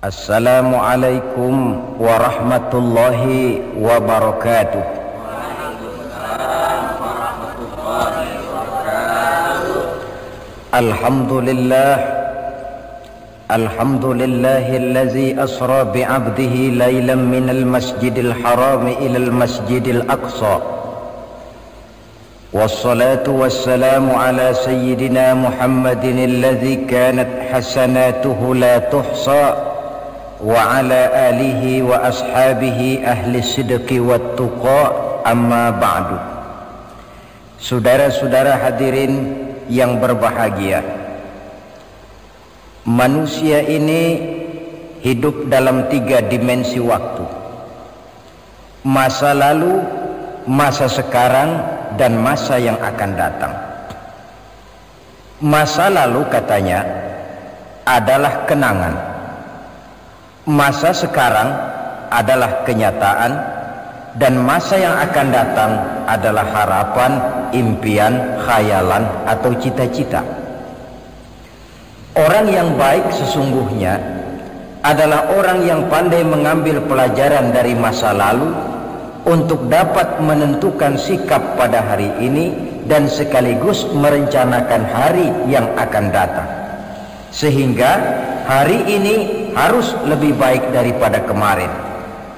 Assalamualaikum warahmatullahi wabarakatuh. Alhamdulillahillazi asra bi'abdihi laylan minal masjidil harami ilal masjidil aqsa. Wassalatu wassalamu ala sayyidina Muhammadin alladzi kanat hasanatuhu la tuhsa, wa ala alihi wa ashabihi ahli sidqi wat tuqa, amma ba'du. Saudara-saudara hadirin yang berbahagia, manusia ini hidup dalam 3 dimensi waktu: masa lalu, masa sekarang, dan masa yang akan datang. Masa lalu katanya adalah kenangan, masa sekarang adalah kenyataan, dan masa yang akan datang adalah harapan, impian, khayalan, atau cita-cita. Orang yang baik sesungguhnya adalah orang yang pandai mengambil pelajaran dari masa lalu untuk dapat menentukan sikap pada hari ini dan sekaligus merencanakan hari yang akan datang, sehingga hari ini harus lebih baik daripada kemarin,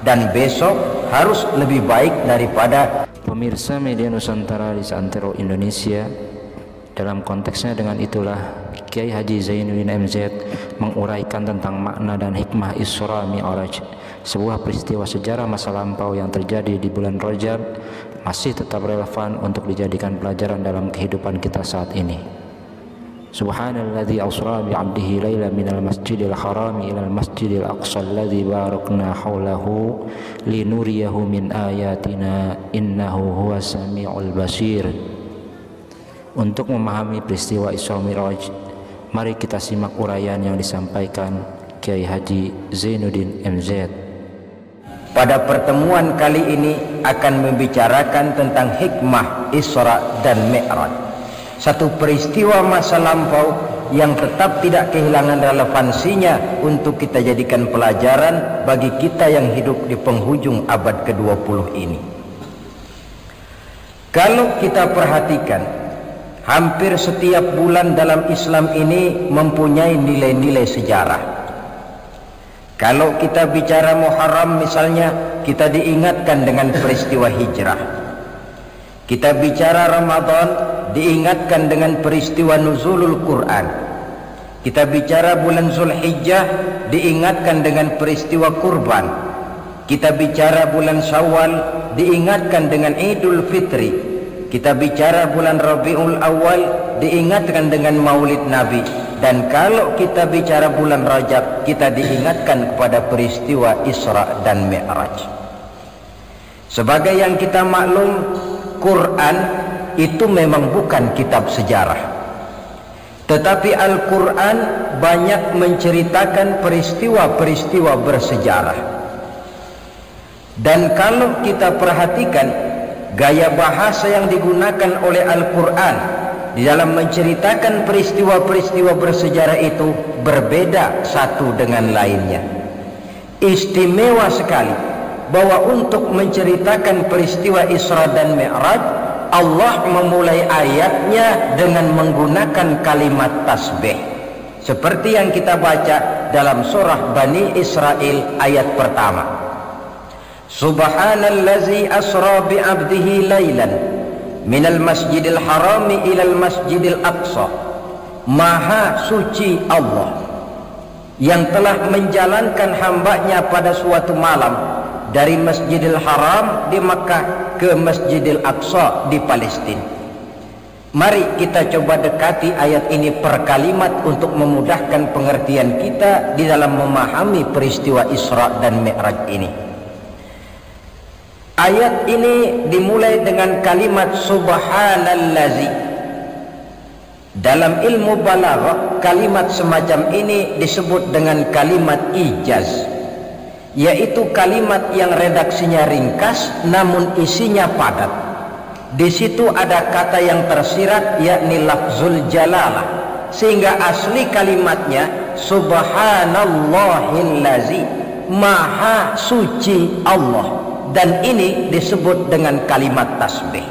dan besok harus lebih baik daripada. Pemirsa media Nusantara di seantero Indonesia, dalam konteksnya dengan itulah Kiai Haji Zainuddin MZ menguraikan tentang makna dan hikmah Isra Mi'raj, sebuah peristiwa sejarah masa lampau yang terjadi di bulan Rajab, masih tetap relevan untuk dijadikan pelajaran dalam kehidupan kita saat ini. Subhanalladzi asra bi'abdihi laylan minal masjidil harami ilal masjidil aqsa alladzi barakna haulahu linuriyahu min ayatina innahu huwas samiul basir. Untuk memahami peristiwa Isra Mi'raj, mari kita simak uraian yang disampaikan Kiai Haji Zainuddin MZ. Pada pertemuan kali ini akan membicarakan tentang hikmah Isra dan Mi'raj, satu peristiwa masa lampau yang tetap tidak kehilangan relevansinya untuk kita jadikan pelajaran bagi kita yang hidup di penghujung abad ke-20 ini. Kalau kita perhatikan, hampir setiap bulan dalam Islam ini mempunyai nilai-nilai sejarah. Kalau kita bicara Muharram misalnya, kita diingatkan dengan peristiwa hijrah. Kita bicara Ramadan, diingatkan dengan peristiwa nuzulul Quran. Kita bicara bulan Zulhijjah, diingatkan dengan peristiwa kurban. Kita bicara bulan Syawal, diingatkan dengan Idul Fitri. Kita bicara bulan Rabiul Awal, diingatkan dengan Maulid Nabi. Dan kalau kita bicara bulan Rajab, kita diingatkan kepada peristiwa Isra dan Mi'raj. Sebagai yang kita maklum, Quran itu memang bukan kitab sejarah, tetapi Al-Quran banyak menceritakan peristiwa-peristiwa bersejarah. Dan kalau kita perhatikan gaya bahasa yang digunakan oleh Al-Quran di dalam menceritakan peristiwa-peristiwa bersejarah itu berbeda satu dengan lainnya. Istimewa sekali bahwa untuk menceritakan peristiwa Isra dan Mi'raj, Allah memulai ayatnya dengan menggunakan kalimat tasbih, seperti yang kita baca dalam surah Bani Israel ayat pertama. Subhanallazi asra bi'abdihi laylan minal masjidil harami ilal masjidil aqsa. Maha suci Allah yang telah menjalankan hambanya pada suatu malam dari Masjidil Haram di Makkah ke Masjidil Aqsa di Palestina. Mari kita coba dekati ayat ini per kalimat untuk memudahkan pengertian kita di dalam memahami peristiwa Isra dan Mi'raj ini. Ayat ini dimulai dengan kalimat subhanallazi. Dalam ilmu balaghah, kalimat semacam ini disebut dengan kalimat ijaz, yaitu kalimat yang redaksinya ringkas namun isinya padat. Di situ ada kata yang tersirat, yakni lafzul jalalah, sehingga asli kalimatnya subhanallahillazi, maha suci Allah, dan ini disebut dengan kalimat tasbih.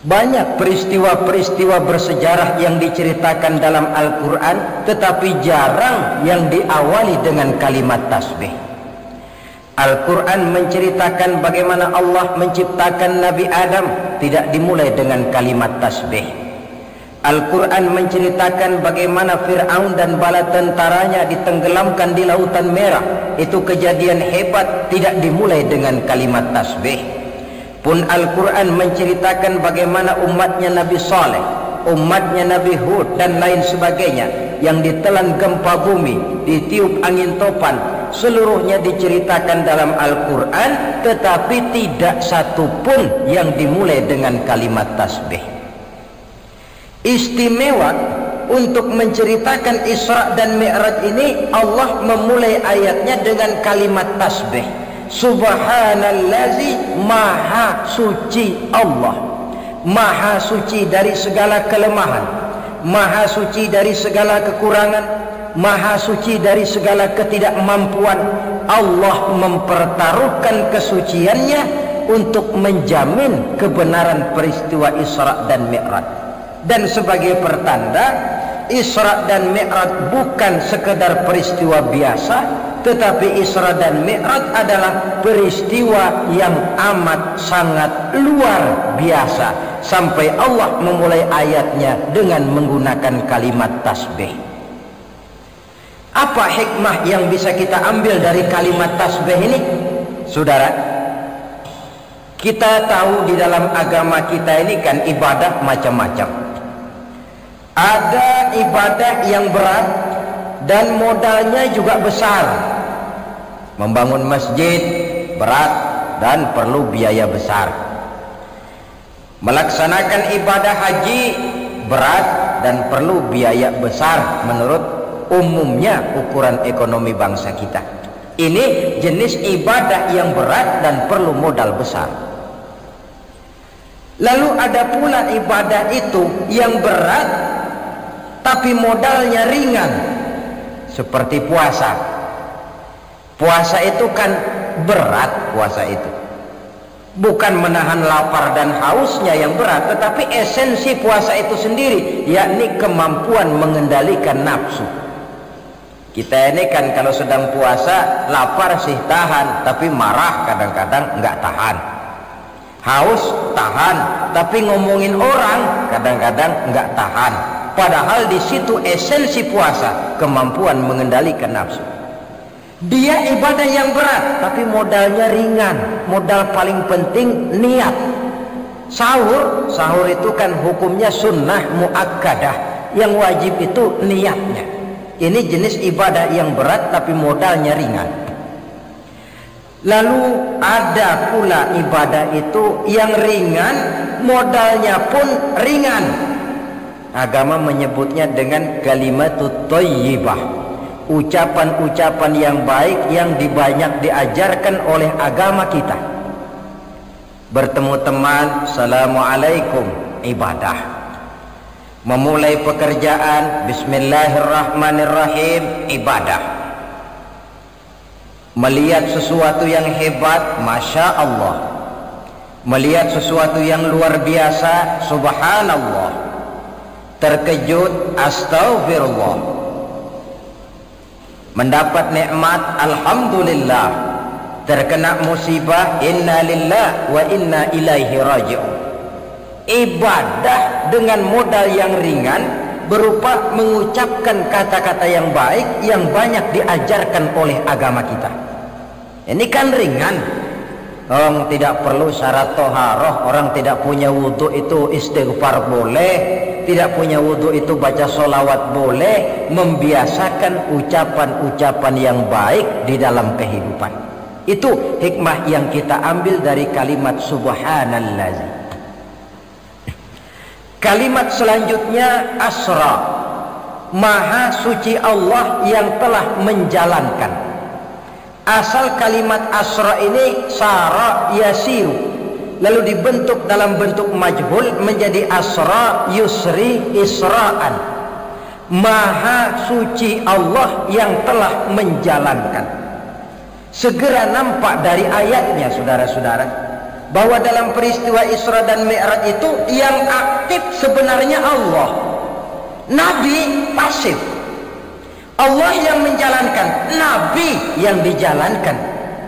Banyak peristiwa-peristiwa bersejarah yang diceritakan dalam Al-Quran, tetapi jarang yang diawali dengan kalimat tasbih. Al-Quran menceritakan bagaimana Allah menciptakan Nabi Adam, tidak dimulai dengan kalimat tasbih. Al-Quran menceritakan bagaimana Fir'aun dan bala tentaranya ditenggelamkan di Lautan Merah. Itu kejadian hebat, tidak dimulai dengan kalimat tasbih. Pun Al-Quran menceritakan bagaimana umatnya Nabi Saleh, umatnya Nabi Hud dan lain sebagainya yang ditelan gempa bumi, ditiup angin topan. Seluruhnya diceritakan dalam Al-Quran, tetapi tidak satu pun yang dimulai dengan kalimat tasbih. Istimewa untuk menceritakan Isra dan Mi'raj ini, Allah memulai ayatnya dengan kalimat tasbih. Subhanallazi, maha suci Allah, maha suci dari segala kelemahan, maha suci dari segala kekurangan, maha suci dari segala ketidakmampuan. Allah mempertaruhkan kesuciannya untuk menjamin kebenaran peristiwa Isra dan Mi'raj. Dan sebagai pertanda, Isra dan Mi'raj bukan sekedar peristiwa biasa, tetapi Isra dan Mi'raj adalah peristiwa yang amat sangat luar biasa, sampai Allah memulai ayatnya dengan menggunakan kalimat tasbih. Apa hikmah yang bisa kita ambil dari kalimat tasbih ini? Saudara, kita tahu di dalam agama kita ini kan ibadah macam-macam. Ada ibadah yang berat dan modalnya juga besar. Membangun masjid berat dan perlu biaya besar. Melaksanakan ibadah haji berat dan perlu biaya besar menurut umumnya ukuran ekonomi bangsa kita. Ini jenis ibadah yang berat dan perlu modal besar. Lalu ada pula ibadah itu yang berat tapi modalnya ringan, seperti puasa. Puasa itu kan berat, puasa itu bukan menahan lapar dan hausnya yang berat, tetapi esensi puasa itu sendiri, yakni kemampuan mengendalikan nafsu. Kita ini kan kalau sedang puasa, lapar sih tahan, tapi marah kadang-kadang nggak tahan. Haus tahan, tapi ngomongin orang kadang-kadang nggak tahan. Padahal di situ esensi puasa, kemampuan mengendalikan nafsu. Dia ibadah yang berat, tapi modalnya ringan. Modal paling penting niat. Sahur itu kan hukumnya sunnah muakkadah. Yang wajib itu niatnya. Ini jenis ibadah yang berat, tapi modalnya ringan. Lalu ada pula ibadah itu yang ringan, modalnya pun ringan. Agama menyebutnya dengan kalimatut thayyibah, ucapan-ucapan yang baik yang banyak diajarkan oleh agama kita. Bertemu teman, assalamualaikum, ibadah. Memulai pekerjaan, bismillahirrahmanirrahim, ibadah. Melihat sesuatu yang hebat, masya Allah. Melihat sesuatu yang luar biasa, subhanallah. Terkejut, astagfirullah. Mendapat nikmat, alhamdulillah. Terkena musibah, inna lillah wa inna ilaihi raji'un. Ibadah dengan modal yang ringan berupa mengucapkan kata-kata yang baik yang banyak diajarkan oleh agama kita. Ini kan ringan. Orang tidak perlu syarat toharoh, orang tidak punya wudhu itu istighfar boleh, tidak punya wudhu itu baca sholawat boleh. Membiasakan ucapan-ucapan yang baik di dalam kehidupan. Itu hikmah yang kita ambil dari kalimat subhanallazi. Kalimat selanjutnya asra, maha suci Allah yang telah menjalankan. Asal kalimat asra ini sara yasiru, lalu dibentuk dalam bentuk majhul menjadi asra yusri isra'an. Maha suci Allah yang telah menjalankan. Segera nampak dari ayatnya, saudara-saudara, bahwa dalam peristiwa Isra dan Mi'raj itu yang aktif sebenarnya Allah. Nabi pasif. Allah yang menjalankan, Nabi yang dijalankan.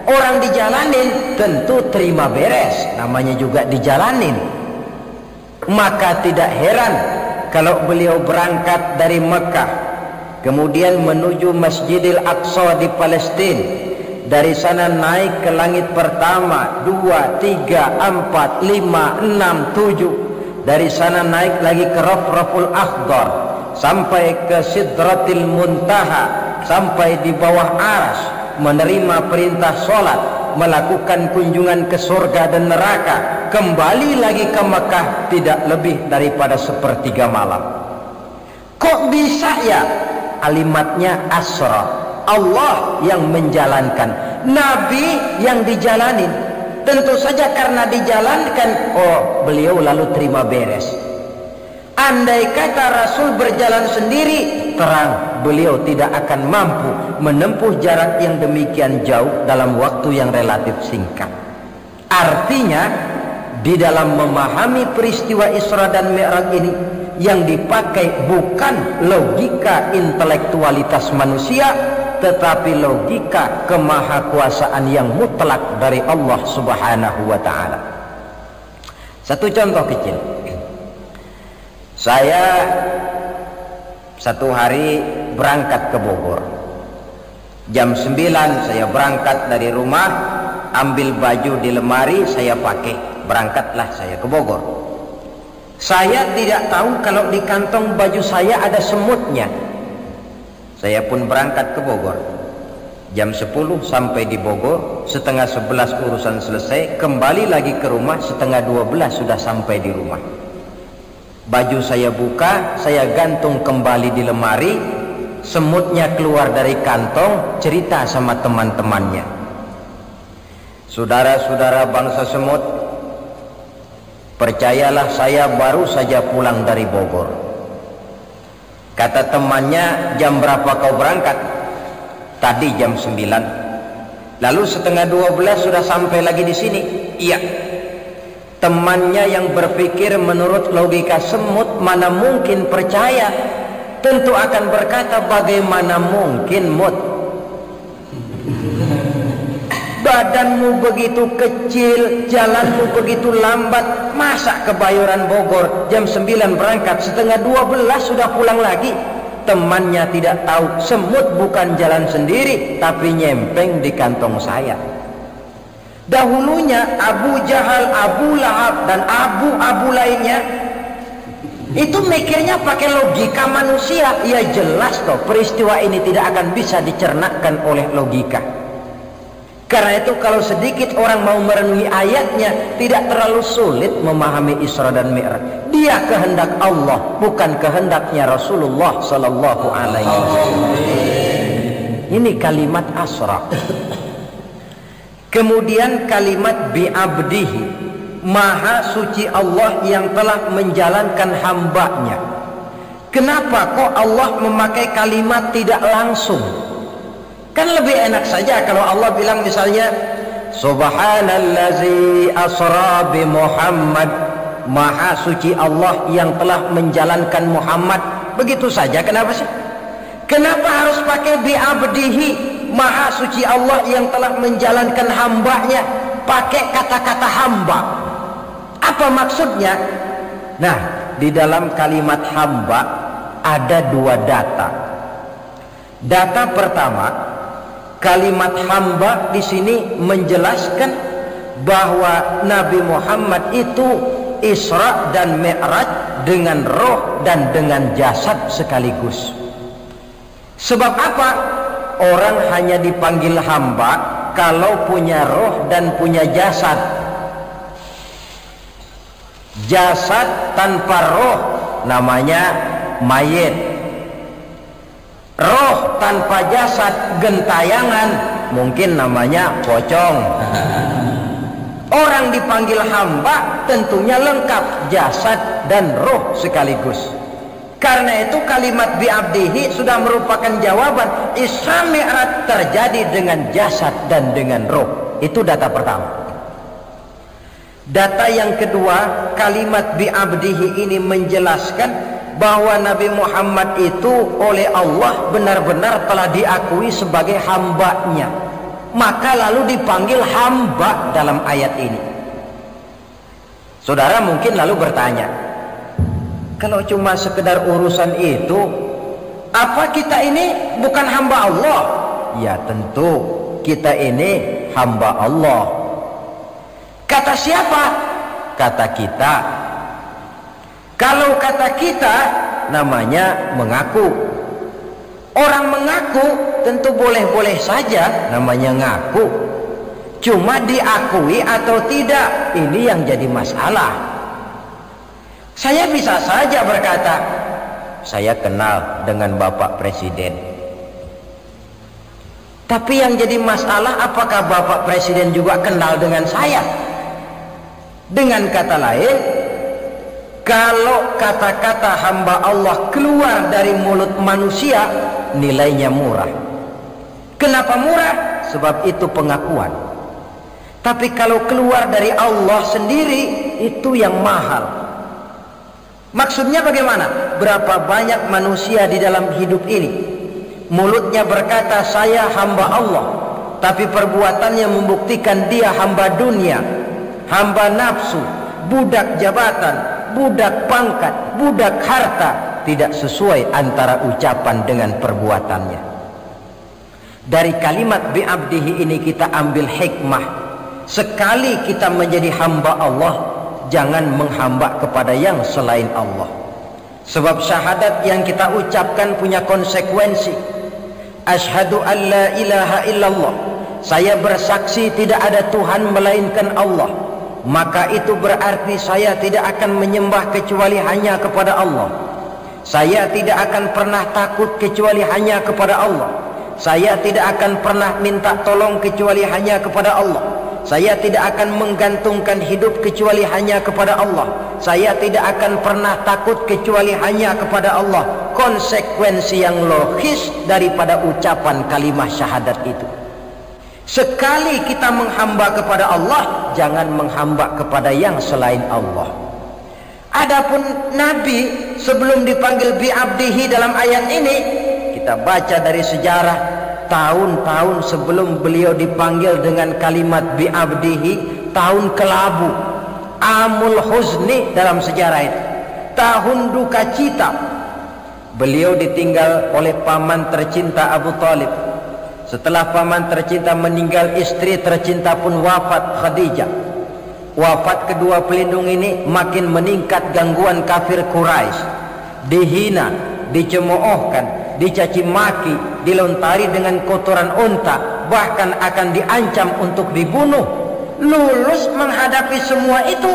Orang dijalanin tentu terima beres, namanya juga dijalanin. Maka tidak heran kalau beliau berangkat dari Mekah, kemudian menuju Masjidil Aqsa di Palestina. Dari sana naik ke langit pertama, 2, 3, 4, 5, 6, 7. Dari sana naik lagi ke Rafraful Akhdar, sampai ke Sidratil Muntaha, sampai di bawah Arsy, menerima perintah sholat, melakukan kunjungan ke surga dan neraka, kembali lagi ke Mekah tidak lebih daripada sepertiga malam. Kok bisa ya? Alimatnya asra. Allah yang menjalankan, Nabi yang dijalanin. Tentu saja karena dijalankan, oh beliau lalu terima beres. Andai kata Rasul berjalan sendiri, terang beliau tidak akan mampu menempuh jarak yang demikian jauh dalam waktu yang relatif singkat. Artinya, di dalam memahami peristiwa Isra dan Mi'raj ini, yang dipakai bukan logika intelektualitas manusia, tetapi logika kemahakuasaan yang mutlak dari Allah Subhanahu wa ta'ala. Satu contoh kecil. Saya satu hari berangkat ke Bogor. Jam 9 saya berangkat dari rumah, ambil baju di lemari, saya pakai. Berangkatlah saya ke Bogor. Saya tidak tahu kalau di kantong baju saya ada semutnya. Saya pun berangkat ke Bogor. Jam 10 sampai di Bogor, setengah 11 urusan selesai, kembali lagi ke rumah, setengah 12 sudah sampai di rumah. Baju saya buka, saya gantung kembali di lemari, semutnya keluar dari kantong, cerita sama teman-temannya. Saudara-saudara bangsa semut, percayalah saya baru saja pulang dari Bogor. Kata temannya, jam berapa kau berangkat? Tadi jam 9. Lalu setengah 12 sudah sampai lagi di sini? Iya. Temannya yang berpikir menurut logika semut, mana mungkin percaya, tentu akan berkata, bagaimana mungkin mut? Badanmu begitu kecil, jalanmu begitu lambat, masa ke Bayoran Bogor jam 9 berangkat, setengah 12 sudah pulang lagi? Temannya tidak tahu, semut bukan jalan sendiri, tapi nyempeng di kantong saya. Dahulunya Abu Jahal, Abu Lahab, dan abu-abu lainnya itu mikirnya pakai logika manusia. Ya jelas toh peristiwa ini tidak akan bisa dicernakkan oleh logika. Karena itu kalau sedikit orang mau merenungi ayatnya, tidak terlalu sulit memahami Isra dan Mi'raj. Dia kehendak Allah, bukan kehendaknya Rasulullah Sallallahu Alaihi Wasallam. Ini kalimat asra. Kemudian kalimat bi'abdihi, maha suci Allah yang telah menjalankan hambanya. Kenapa kok Allah memakai kalimat tidak langsung? Kan lebih enak saja kalau Allah bilang misalnya, Subhanallazi asra bi Muhammad, maha suci Allah yang telah menjalankan Muhammad. Begitu saja, kenapa sih? Kenapa harus pakai bi'abdihi, maha suci Allah yang telah menjalankan hambanya? Pakai kata-kata hamba. Apa maksudnya? Nah, di dalam kalimat hamba ada dua data. Data pertama, kalimat hamba di sini menjelaskan bahwa Nabi Muhammad itu Isra dan Mi'raj dengan roh dan dengan jasad sekaligus. Sebab apa? Orang hanya dipanggil hamba kalau punya roh dan punya jasad. Jasad tanpa roh namanya mayit. Roh tanpa jasad gentayangan, mungkin namanya pocong. Orang dipanggil hamba tentunya lengkap jasad dan roh sekaligus. Karena itu kalimat bi'abdihi sudah merupakan jawaban Isra Mi'raj terjadi dengan jasad dan dengan roh. Itu data pertama. Data yang kedua, kalimat bi'abdihi ini menjelaskan bahwa Nabi Muhammad itu oleh Allah benar-benar telah diakui sebagai hambanya. Maka lalu dipanggil hamba dalam ayat ini. Saudara mungkin lalu bertanya, kalau cuma sekedar urusan itu, apa kita ini bukan hamba Allah? Ya tentu, kita ini hamba Allah. Kata siapa? Kata kita. Kalau kata kita, namanya mengaku. Orang mengaku tentu boleh-boleh saja, namanya ngaku. Cuma diakui atau tidak, ini yang jadi masalah. Saya bisa saja berkata, saya kenal dengan Bapak Presiden. Tapi yang jadi masalah, apakah Bapak Presiden juga kenal dengan saya? Dengan kata lain, kalau kata-kata hamba Allah keluar dari mulut manusia, nilainya murah. Kenapa murah? Sebab itu pengakuan. Tapi kalau keluar dari Allah sendiri, itu yang mahal. Maksudnya bagaimana? Berapa banyak manusia di dalam hidup ini mulutnya berkata saya hamba Allah, tapi perbuatannya membuktikan dia hamba dunia, hamba nafsu, budak jabatan, budak pangkat, budak harta. Tidak sesuai antara ucapan dengan perbuatannya. Dari kalimat bi'abdihi ini kita ambil hikmah. Sekali kita menjadi hamba Allah, jangan menghamba kepada yang selain Allah. Sebab syahadat yang kita ucapkan punya konsekuensi. Asyhadu an la ilaha illallah, saya bersaksi tidak ada Tuhan melainkan Allah. Maka itu berarti saya tidak akan menyembah kecuali hanya kepada Allah. Saya tidak akan pernah takut kecuali hanya kepada Allah. Saya tidak akan pernah minta tolong kecuali hanya kepada Allah. Saya tidak akan menggantungkan hidup kecuali hanya kepada Allah. Saya tidak akan pernah takut kecuali hanya kepada Allah. Konsekuensi yang logis daripada ucapan kalimah syahadat itu. Sekali kita menghamba kepada Allah, jangan menghamba kepada yang selain Allah. Adapun Nabi sebelum dipanggil bi'abdihi dalam ayat ini, kita baca dari sejarah, tahun-tahun sebelum beliau dipanggil dengan kalimat bi'abdihi, tahun kelabu, amul huzni dalam sejarah itu, tahun duka cita. Beliau ditinggal oleh paman tercinta Abu Talib. Setelah paman tercinta meninggal, istri tercinta pun wafat, Khadijah. Wafat kedua pelindung ini makin meningkat gangguan kafir Quraisy. Dihina, dicemoohkan, dicaci maki, dilontari dengan kotoran unta, bahkan akan diancam untuk dibunuh. Lulus menghadapi semua itu,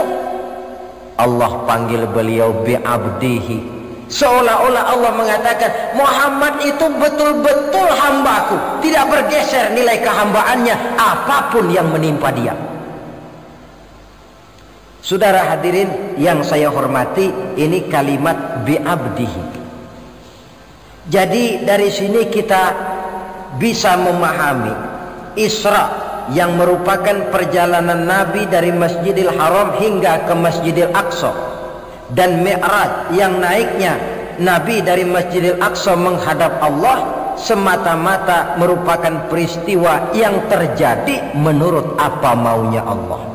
Allah panggil beliau bi'abdihi. Seolah-olah Allah mengatakan Muhammad itu betul-betul hambaku, tidak bergeser nilai kehambaannya apapun yang menimpa dia. Saudara hadirin yang saya hormati, ini kalimat bi'abdihi. Jadi dari sini kita bisa memahami Isra yang merupakan perjalanan Nabi dari Masjidil Haram hingga ke Masjidil Aqsa, dan Mi'raj yang naiknya Nabi dari Masjidil Aqsa menghadap Allah semata-mata merupakan peristiwa yang terjadi menurut apa maunya Allah.